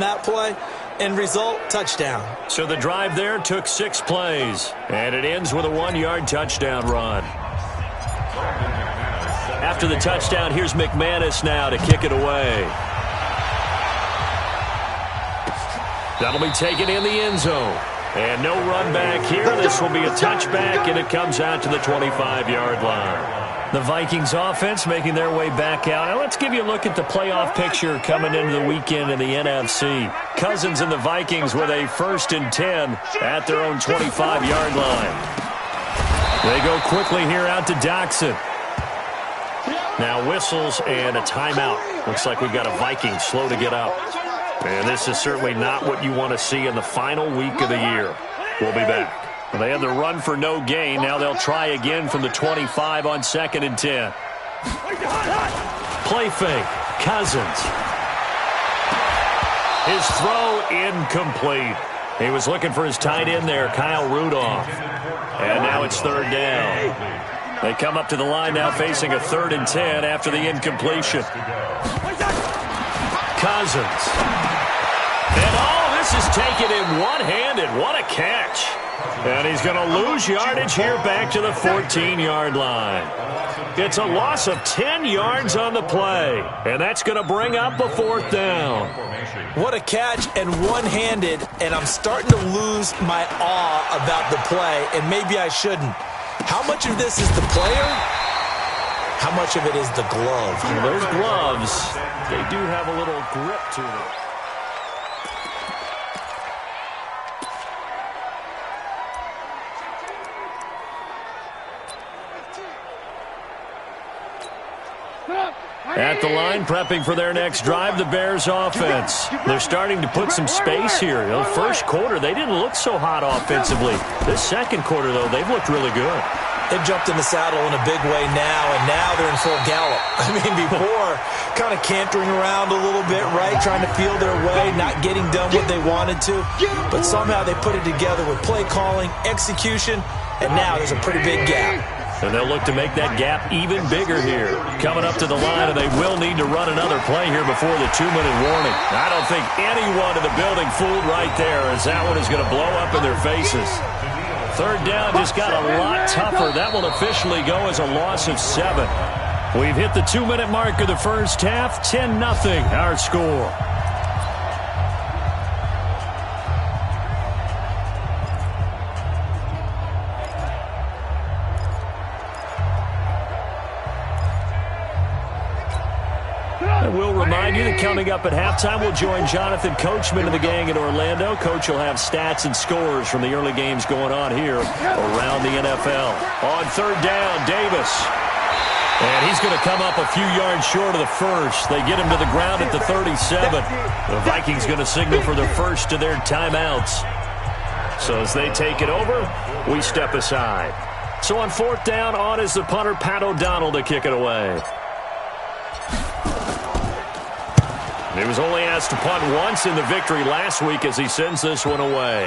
that play, and result, touchdown. So the drive there took 6 plays, and it ends with a 1-yard touchdown run. After the touchdown, here's McManus now to kick it away. That'll be taken in the end zone. And no run back here. This will be a touchback, and it comes out to the 25-yard line. The Vikings offense making their way back out. Now let's give you a look at the playoff picture coming into the weekend in the NFC. Cousins and the Vikings with a 1st and 10 at their own 25-yard line. They go quickly here out to Doxson. Now whistles and a timeout. Looks like we've got a Viking slow to get up. And this is certainly not what you want to see in the final week of the year. We'll be back. Well, they had the run for no gain. Now they'll try again from the 25 on 2nd and 10. Play fake. Cousins. His throw incomplete. He was looking for his tight end there, Kyle Rudolph. And now it's 3rd down. They come up to the line now facing a 3rd and 10 after the incompletion. Cousins. And this is taken in one-handed. What a catch. And he's going to lose yardage here back to the 14-yard line. It's a loss of 10 yards on the play. And that's going to bring up a 4th down. What a catch and one-handed. And I'm starting to lose my awe about the play. And maybe I shouldn't. How much of this is the player? How much of it is the glove? Well, those gloves, they do have a little grip to them. At the line, prepping for their next drive, the Bears offense. They're starting to put some space here. The first quarter, they didn't look so hot offensively. This second quarter, though, they've looked really good. They've jumped in the saddle in a big way now, and now they're in full gallop. I mean, before, kind of cantering around a little bit, right, trying to feel their way, not getting done what they wanted to. But somehow they put it together with play calling, execution, and now there's a pretty big gap. And they'll look to make that gap even bigger here. Coming up to the line, and they will need to run another play here before the 2-minute warning. I don't think anyone in the building fooled right there, as that one is going to blow up in their faces. 3rd down just got a lot tougher. That will officially go as a loss of 7. We've hit the 2-minute mark of the first half. 10-0 our score. I will remind you that coming up at halftime, we'll join Jonathan Coachman and the gang in Orlando. Coach will have stats and scores from the early games going on here around the NFL. On 3rd down, Davis. And he's going to come up a few yards short of the first. They get him to the ground at the 37. The Vikings going to signal for the first of their timeouts. So as they take it over, we step aside. So on 4th down, on is the punter, Pat O'Donnell, to kick it away. He was only asked to punt once in the victory last week as he sends this one away.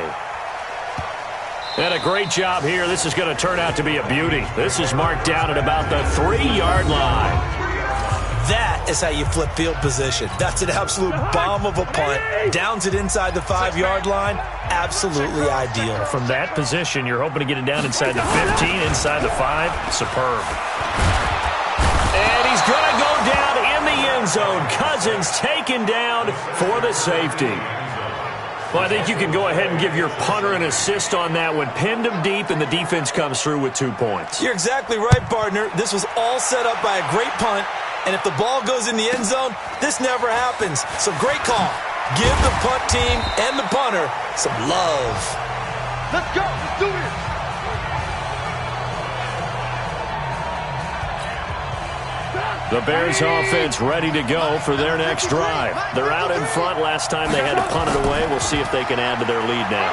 And a great job here. This is going to turn out to be a beauty. This is marked down at about the 3-yard line. That is how you flip field position. That's an absolute bomb of a punt. Downs it inside the 5-yard line. Absolutely ideal. From that position, you're hoping to get it down inside the 15, inside the 5. Superb. And he's going to go down in the end zone. Cousins taken down for the safety. Well, I think you can go ahead and give your punter an assist on that one. Pinned him deep, and the defense comes through with 2 points. You're exactly right, partner. This was all set up by a great punt, and if the ball goes in the end zone, this never happens. So great call. Give the punt team and the punter some love. Let's go. Let's do it. The Bears offense ready to go for their next drive. They're out in front. Last time they had to punt it away. We'll see if they can add to their lead now.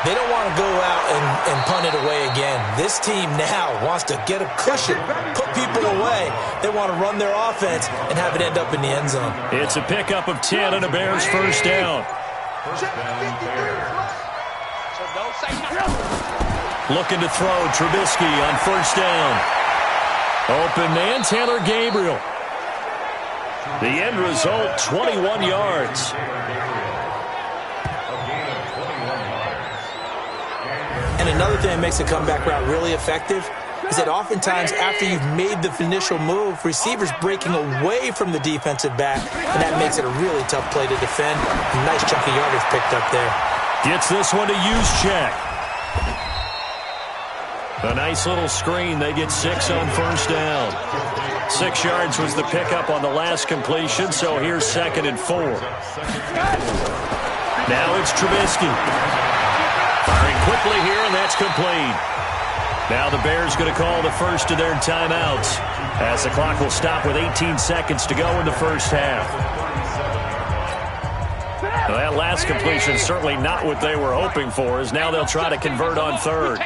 They don't want to go out and punt it away again. This team now wants to get a cushion, put people away. They want to run their offense and have it end up in the end zone. It's a pickup of 10 and a Bears first down. Looking to throw, Trubisky on first down. Open man, Taylor Gabriel. The end result, 21 yards. And another thing that makes a comeback route really effective is that oftentimes after you've made the initial move, receivers breaking away from the defensive back, and that makes it a really tough play to defend. A nice chunk of yardage picked up there. Gets this one to Juszczyk. A nice little screen. They get 6 on first down. 6 yards was the pickup on the last completion, so here's 2nd and 4. Now it's Trubisky. Firing quickly here, and that's complete. Now the Bears going to call the first of their timeouts as the clock will stop with 18 seconds to go in the first half. Well, that last completion certainly not what they were hoping for, as now they'll try to convert on third.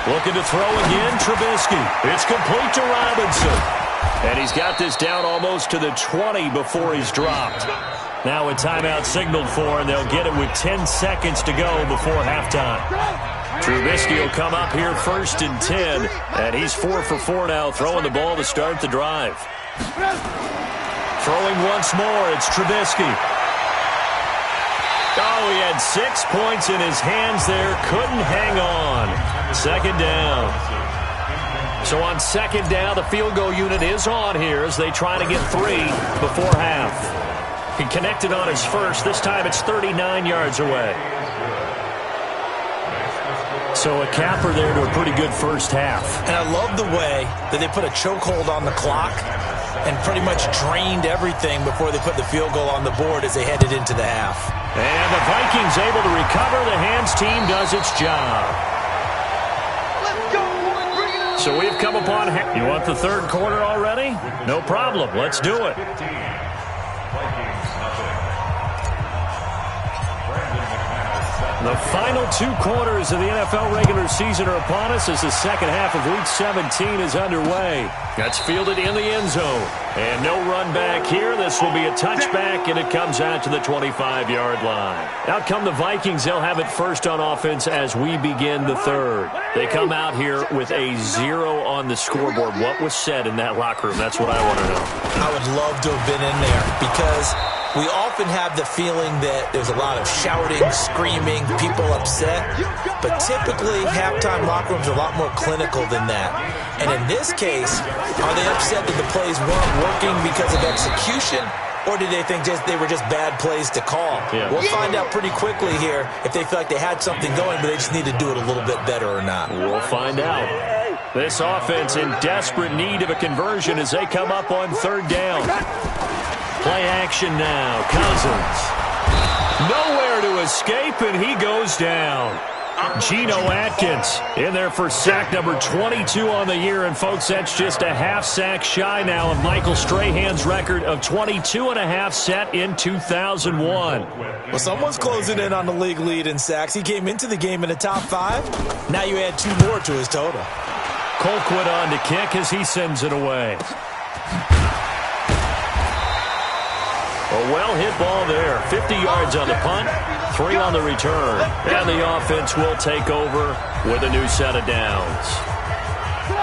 Looking to throw again, Trubisky. It's complete to Robinson. And he's got this down almost to the 20 before he's dropped. Now a timeout signaled for, and they'll get it with 10 seconds to go before halftime. Trubisky will come up here 1st and 10, and he's 4 for 4 now, throwing the ball to start the drive. Throwing once more, it's Trubisky. Oh, he had 6 points in his hands there, couldn't hang on. 2nd down. So on 2nd down, the field goal unit is on here as they try to get 3 before half. He connected on his first. This time it's 39 yards away. So a capper there to a pretty good first half. And I love the way that they put a chokehold on the clock and pretty much drained everything before they put the field goal on the board as they headed into the half. And the Vikings able to recover. The hands team does its job. So we've come upon... You want the 3rd quarter already? No problem. Let's do it. The final 2 quarters of the NFL regular season are upon us as the 2nd half of Week 17 is underway. That's fielded in the end zone. And no run back here. This will be a touchback, and it comes out to the 25-yard line. Out come the Vikings. They'll have it first on offense as we begin the 3rd. They come out here with a 0 on the scoreboard. What was said in that locker room? That's what I want to know. I would love to have been in there because we often have the feeling that there's a lot of shouting, screaming, people upset. But typically, halftime locker rooms are a lot more clinical than that. And in this case, are they upset that the plays weren't working because of execution? Or did they think they were just bad plays to call? Yeah. We'll find out pretty quickly here if they feel like they had something going, but they just need to do it a little bit better or not. We'll find out. This offense in desperate need of a conversion as they come up on 3rd down. Play action now. Cousins. Nowhere to escape, and he goes down. Geno Atkins in there for sack number 22 on the year. And, folks, that's just a half sack shy now of Michael Strahan's record of 22.5 set in 2001. Well, someone's closing in on the league lead in sacks. He came into the game in the top 5. Now you add 2 more to his total. Colquitt on to kick as he sends it away. A well-hit ball there. 50 yards on the punt, 3 on the return. And the offense will take over with a new set of downs.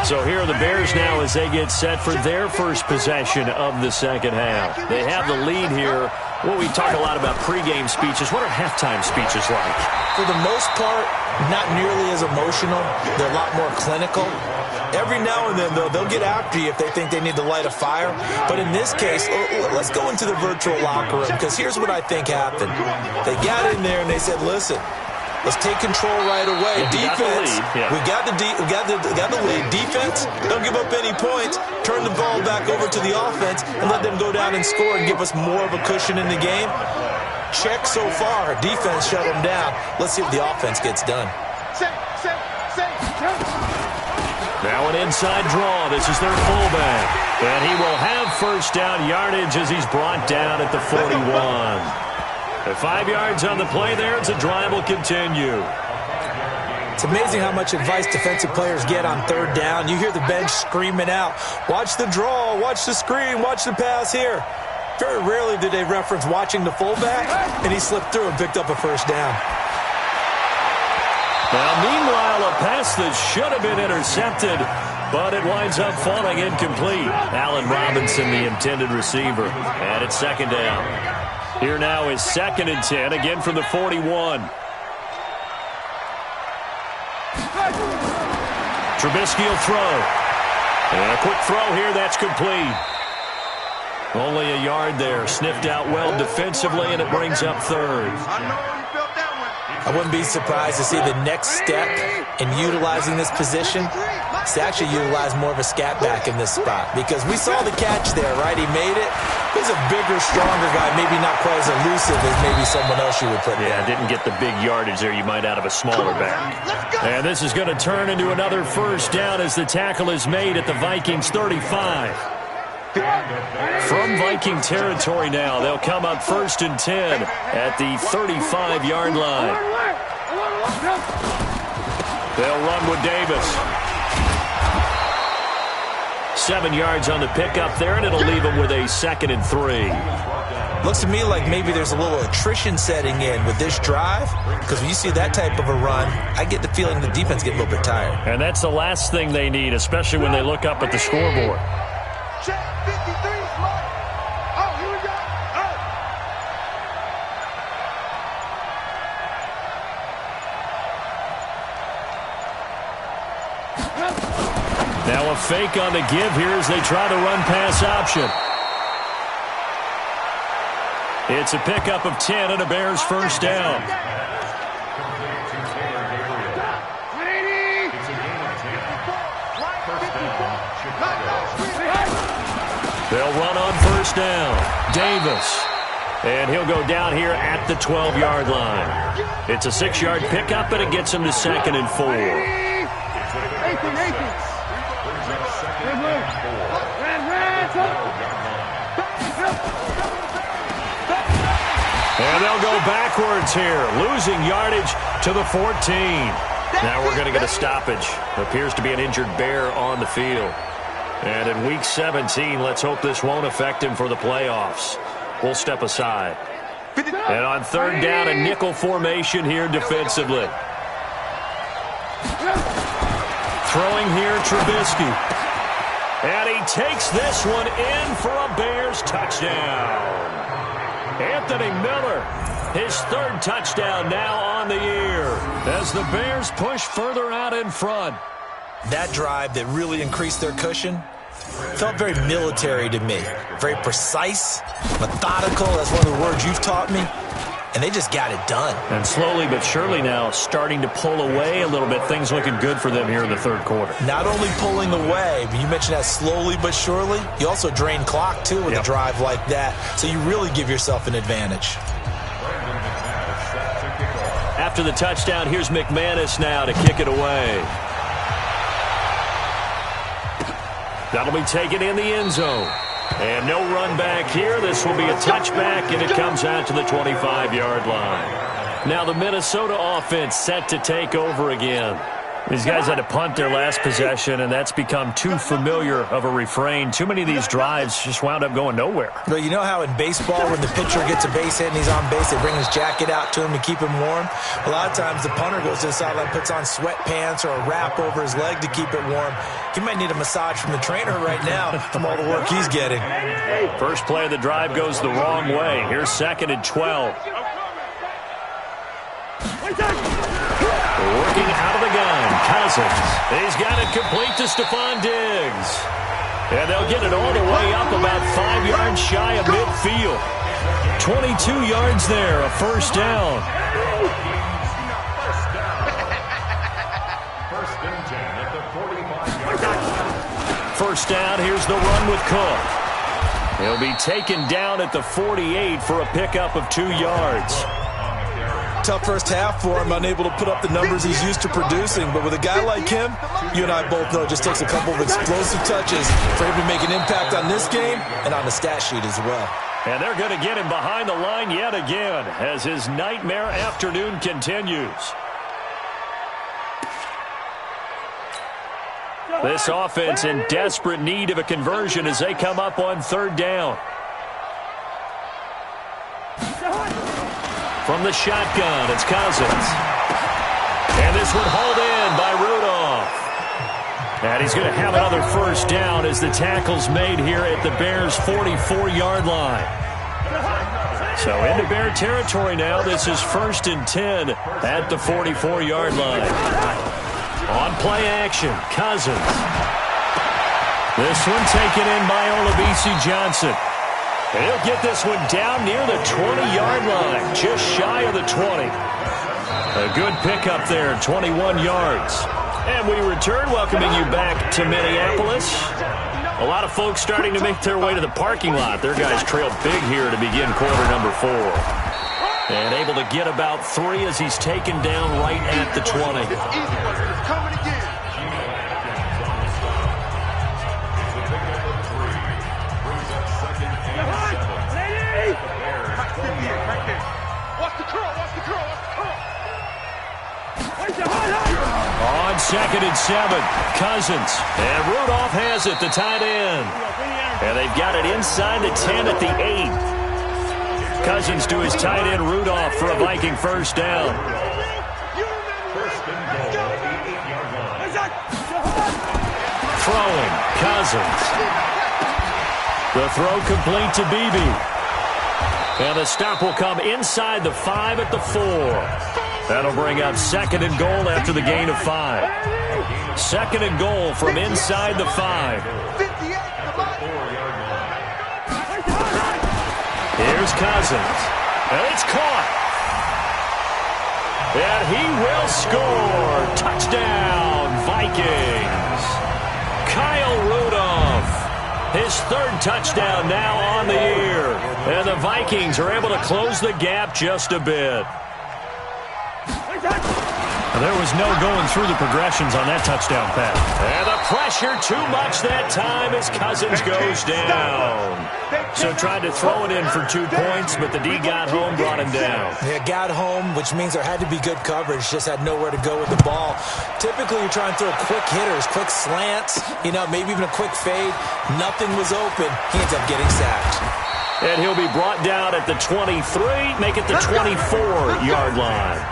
So here are the Bears now as they get set for their first possession of the 2nd half. They have the lead here. Well, we talk a lot about pregame speeches. What are halftime speeches like? For the most part, not nearly as emotional. They're a lot more clinical. Every now and then, though, they'll get after you if they think they need to light a fire. But in this case, let's go into the virtual locker room, because here's what I think happened. They got in there and they said, listen, let's take control right away. Defense, we got the lead. Defense, don't give up any points. Turn the ball back over to the offense and let them go down and score and give us more of a cushion in the game. Check so far. Defense shut them down. Let's see if the offense gets done. Now an inside draw. This is their fullback. And he will have first down yardage as he's brought down at the 41. At 5 yards on the play there, the drive will continue. It's amazing how much advice defensive players get on 3rd down. You hear the bench screaming out, watch the draw, watch the screen, watch the pass here. Very rarely do they reference watching the fullback, and he slipped through and picked up a first down. Now, meanwhile, a pass that should have been intercepted, but it winds up falling incomplete. Allen Robinson, the intended receiver, and it's second down. Here now is 2nd and 10, again from the 41. Trubisky will throw. And a quick throw here, that's complete. Only a yard there, sniffed out well defensively, and it brings up 3rd. I wouldn't be surprised to see the next step in utilizing this position is to actually utilize more of a scat back in this spot, because we saw the catch there, right? He made it. He's a bigger, stronger guy, maybe not quite as elusive as maybe someone else you would put there. Yeah, didn't get the big yardage there you might out of a smaller back. And this is going to turn into another first down as the tackle is made at the Vikings 35. From Viking territory now, they'll come up 1st and 10 at the 35-yard line. They'll run with Davis. 7 yards on the pickup there, and it'll leave them with a 2nd and 3. Looks to me like maybe there's a little attrition setting in with this drive, because when you see that type of a run, I get the feeling the defense get a little bit tired. And that's the last thing they need, especially when they look up at the scoreboard. Check 53, smart. Oh, here we go. Now a fake on the give here as they try to run pass option. It's a pickup of 10 and a Bears first down. They'll run on first down. Davis. And he'll go down here at the 12-yard line. It's a 6-yard pickup, and it gets him to 2nd and 4. And they'll go backwards here, losing yardage to the 14. Now we're going to get a stoppage. Appears to be an injured Bear on the field. And in Week 17, let's hope this won't affect him for the playoffs. We'll step aside. And on 3rd down, a nickel formation here defensively. Throwing here, Trubisky. And he takes this one in for a Bears touchdown. Anthony Miller, his 3rd touchdown now on the year as the Bears push further out in front. That drive that really increased their cushion felt very military to me. Very precise, methodical. That's one of the words you've taught me. And they just got it done. And slowly but surely now starting to pull away a little bit. Things looking good for them here in the 3rd quarter. Not only pulling away, but you mentioned that slowly but surely. You also drain clock, too, with a drive like that. So you really give yourself an advantage. After the touchdown, here's McManus now to kick it away. That'll be taken in the end zone. And no run back here. This will be a touchback, and it comes out to the 25-yard line. Now the Minnesota offense set to take over again. These guys had to punt their last possession, and that's become too familiar of a refrain. Too many of these drives just wound up going nowhere. But you know how in baseball, when the pitcher gets a base hit and he's on base, they bring his jacket out to him to keep him warm? A lot of times the punter goes to the sideline, puts on sweatpants or a wrap over his leg to keep it warm. He might need a massage from the trainer right now from all the work he's getting. First play of the drive goes the wrong way. Here's 2nd and 12. Working out of the gun, Cousins. He's got it complete to Stephon Diggs. And they'll get it all the way up about 5 yards shy of midfield. 22 yards there, a first down. First down, here's the run with Cook. He'll be taken down at the 48 for a pickup of 2 yards. Tough first half for him, unable to put up the numbers he's used to producing. But with a guy like him, you and I both know it just takes a couple of explosive touches for him to make an impact on this game and on the stat sheet as well. And they're going to get him behind the line yet again as his nightmare afternoon continues. This offense in desperate need of a conversion as they come up on 3rd down. From the shotgun, it's Cousins. And this one hauled in by Rudolph. And he's going to have another first down as the tackle's made here at the Bears' 44-yard line. So into Bear territory now. This is 1st and 10 at the 44-yard line. On play action, Cousins. This one taken in by Olabisi Johnson. He'll get this one down near the 20-yard line, just shy of the 20. A good pickup there, 21 yards. And we return, welcoming you back to Minneapolis. A lot of folks starting to make their way to the parking lot. Their guys trail big here to begin quarter number 4. And able to get about 3 as he's taken down right at the 20. It's coming again. Right there. Watch the curl, watch the curl, watch the curl. On 2nd and 7, Cousins. And Rudolph has it, the tight end. And they've got it inside the 10 at the 8. Cousins to his tight end, Rudolph, for a Viking first down. Throwing, Cousins. The throw complete to Beebe. And the stop will come inside the 5 at the 4. That'll bring up 2nd and goal after the gain of 5. 2nd and goal from inside the 5. Here's Cousins. And it's caught. And he will score. Touchdown, Vikings. Kyle Rudolph. His 3rd touchdown now on the year. And the Vikings are able to close the gap just a bit. There was no going through the progressions on that touchdown pass. And the pressure too much that time as Cousins goes down. So tried to throw it in for 2 points, but the D got home, brought him down. Yeah, got home, which means there had to be good coverage. Just had nowhere to go with the ball. Typically, you're trying to throw quick hitters, quick slants, maybe even a quick fade. Nothing was open. He ends up getting sacked. And he'll be brought down at the 23, make it the 24-yard line.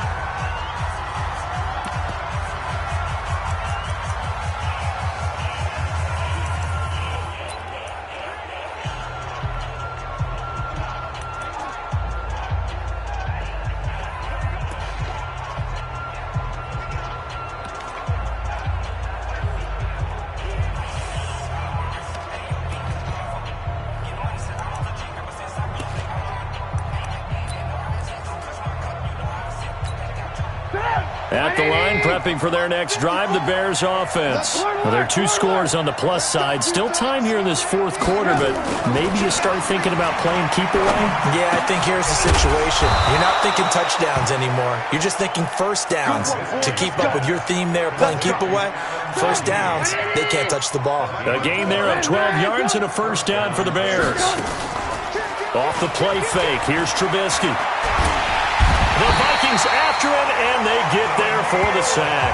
At the line, prepping for their next drive, the Bears offense. Well, there are 2 scores on the plus side. Still time here in this 4th quarter, but maybe you start thinking about playing keep away? Yeah, I think here's the situation. You're not thinking touchdowns anymore. You're just thinking first downs. To keep up with your theme there, playing keep away, first downs, they can't touch the ball. A gain there of 12 yards and a first down for the Bears. Off the play fake, here's Trubisky. The Vikings after him, and they get there for the sack.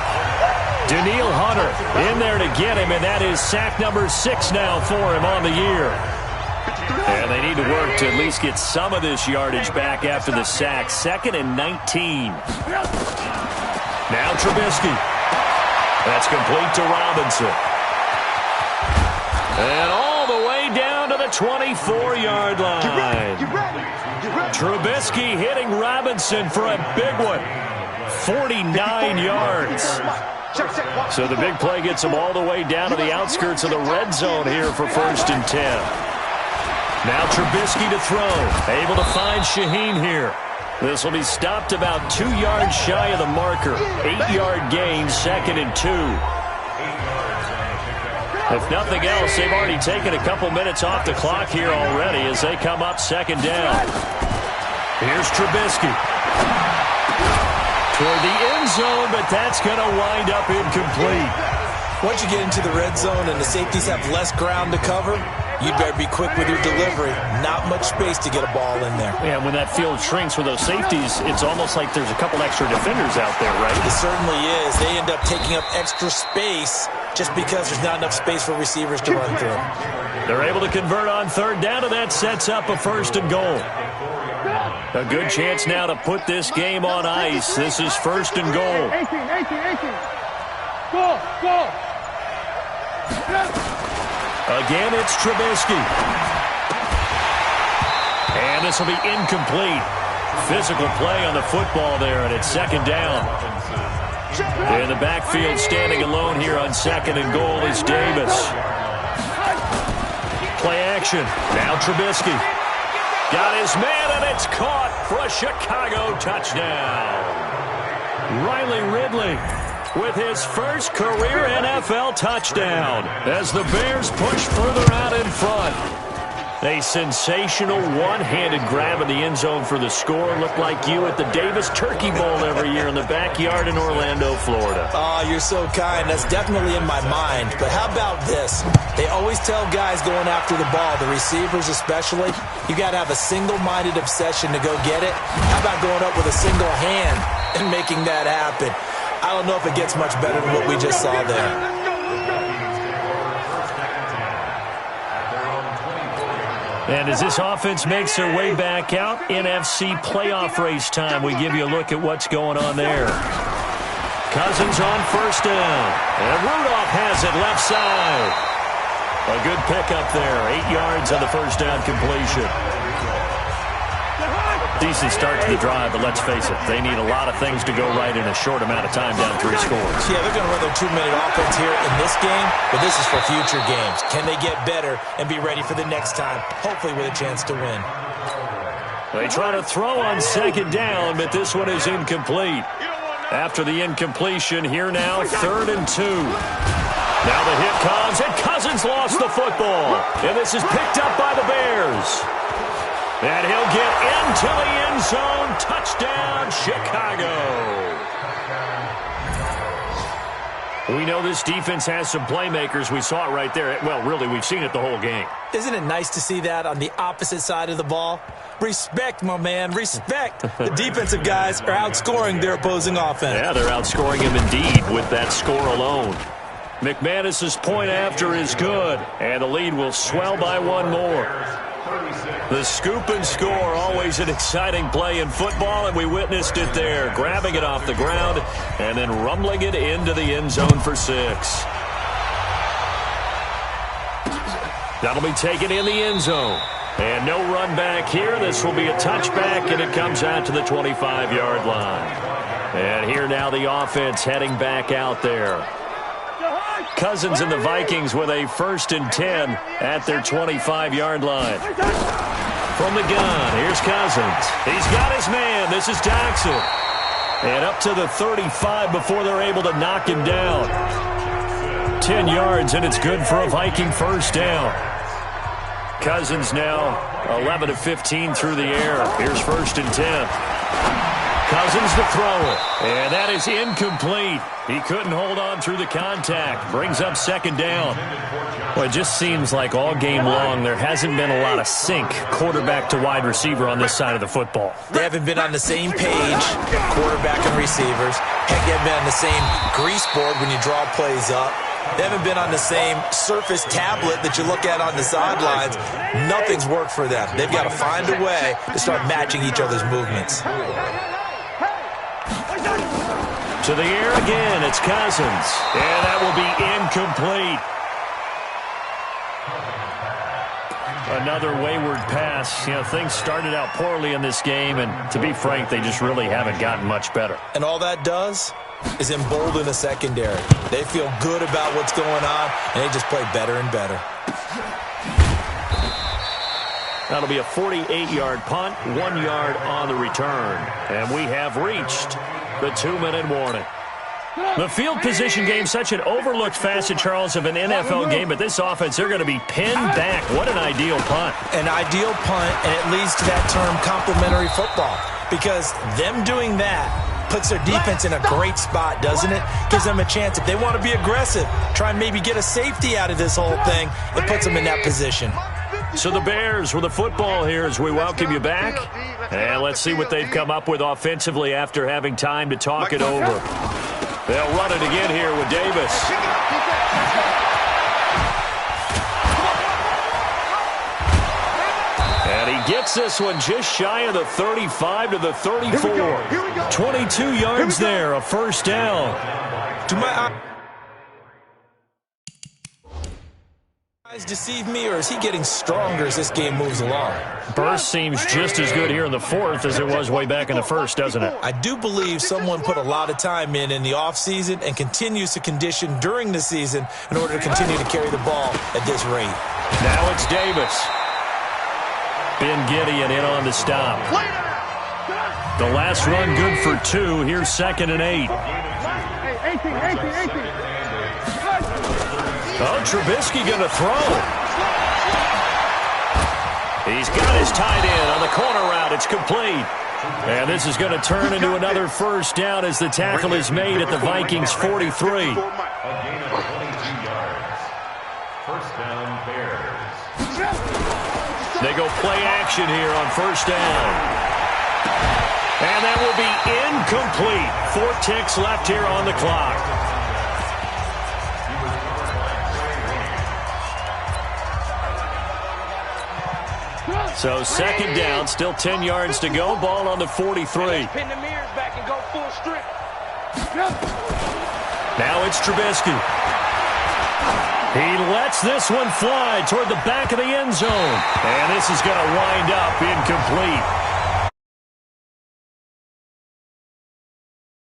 Daniil Hunter in there to get him, and that is sack number 6 now for him on the year. And they need to work to at least get some of this yardage back after the sack. 2nd and 19. Now Trubisky. That's complete to Robinson. And all the way down to the 24-yard line. Trubisky hitting Robinson for a big one. 49 yards. So the big play gets him all the way down to the outskirts of the red zone here for 1st and 10. Now Trubisky to throw. Able to find Shaheen here. This will be stopped about 2 yards shy of the marker. 8-yard gain, 2nd and 2. If nothing else, they've already taken a couple minutes off the clock here already as they come up 2nd down. Here's Trubisky. Toward the end zone, but that's going to wind up incomplete. Once you get into the red zone and the safeties have less ground to cover, you better be quick with your delivery. Not much space to get a ball in there. Yeah, when that field shrinks with those safeties, it's almost like there's a couple extra defenders out there, right? It certainly is. They end up taking up extra space just because there's not enough space for receivers to run through. They're able to convert on 3rd down, and that sets up a 1st and goal. A good chance now to put this game on ice. This is 1st and goal. 18. Go. Again, it's Trubisky. And this will be incomplete. Physical play on the football there, and it's 2nd down. In the backfield, standing alone here on 2nd and goal is Davis. Play action. Now Trubisky. Got his man, and it's caught for a Chicago touchdown. Riley Ridley with his first career NFL touchdown as the Bears push further out in front. A sensational one-handed grab in the end zone for the score. Looked like you at the Davis Turkey Bowl every year in the backyard in Orlando, Florida. Oh, you're so kind. That's definitely in my mind. But how about this? They always tell guys going after the ball, the receivers especially, you got to have a single-minded obsession to go get it. How about going up with a single hand and making that happen? I don't know if it gets much better than what we just saw there. And as this offense makes their way back out, NFC playoff race time, we give you a look at what's going on there. Cousins on 1st down. And Rudolph has it left side. A good pickup there. 8 yards on the 1st down completion. Decent start to the drive, but let's face it, they need a lot of things to go right in a short amount of time down 3 scores. Yeah, they're going to run their 2-minute offense here in this game, but this is for future games. Can they get better and be ready for the next time, hopefully with a chance to win? They try to throw on 2nd down, but this one is incomplete. After the incompletion, here now, 3rd and 2. Now the hit comes, and Cousins lost the football. And this is picked up by the Bears. And he'll get into the end zone. Touchdown, Chicago. We know this defense has some playmakers. We saw it right there. Well, really, we've seen it the whole game. Isn't it nice to see that on the opposite side of the ball? Respect, my man, respect. The defensive guys are outscoring their opposing offense. Yeah, they're outscoring him indeed with that score alone. McManus's point after is good, and the lead will swell by 1 more. The scoop and score, always an exciting play in football, and we witnessed it there. Grabbing it off the ground and then rumbling it into the end zone for 6. That'll be taken in the end zone. And no run back here. This will be a touchback, and it comes out to the 25-yard line. And here now the offense heading back out there. Cousins and the Vikings with a 1st and 10 at their 25-yard line. From the gun, here's Cousins. He's got his man. This is Jackson. And up to the 35 before they're able to knock him down. 10 yards, and it's good for a Viking 1st down. Cousins now 11 of 15 through the air. Here's 1st and 10. Cousins to throw it. And that is incomplete. He couldn't hold on through the contact. Brings up 2nd down. Well, it just seems like all game long there hasn't been a lot of sync quarterback to wide receiver on this side of the football. They haven't been on the same page, quarterback and receivers. Heck, they haven't been on the same grease board when you draw plays up. They haven't been on the same surface tablet that you look at on the sidelines. Nothing's worked for them. They've got to find a way to start matching each other's movements. To the air again, it's Cousins. And that will be incomplete. Another wayward pass. You know, things started out poorly in this game, and to be frank, they just really haven't gotten much better. And all that does is embolden the secondary. They feel good about what's going on, and they just play better and better. That'll be a 48-yard punt, 1 yard on the return. And we have reached the 2-minute warning. The field position game, such an overlooked facet, Charles, of an NFL game, but this offense, they're going to be pinned back. What an ideal punt. An ideal punt, and it leads to that term complementary football, because them doing that puts their defense in a great spot, doesn't it? Gives them a chance. If they want to be aggressive, try and maybe get a safety out of this whole thing, it puts them in that position. So the Bears with the football here as we welcome you back. And let's see what they've come up with offensively after having time to talk it over. They'll run it again here with Davis. And he gets this one just shy of the 35 to the 34. 22 yards there, a first down. Do my eyes deceive me, or is he getting stronger as this game moves along? Burst seems just as good here in the fourth as it was way back in the first, doesn't it? I do believe someone put a lot of time in the offseason and continues to condition during the season in order to continue to carry the ball at this rate. Now it's Davis. Ben Gideon in on the stop. The last run good for 2. Here's 2nd and 8. Oh, Trubisky going to throw. He's got his tight end on the corner route. It's complete. And this is going to turn into another first down as the tackle is made at the Vikings 43. First down, Bears. They go play action here on first down. And that will be incomplete. 4 ticks left here on the clock. So 2nd down, still 10 yards to go. Ball on the 43. Pin the mirrors back and go full strip. Now it's Trubisky. He lets this one fly toward the back of the end zone. And this is going to wind up incomplete.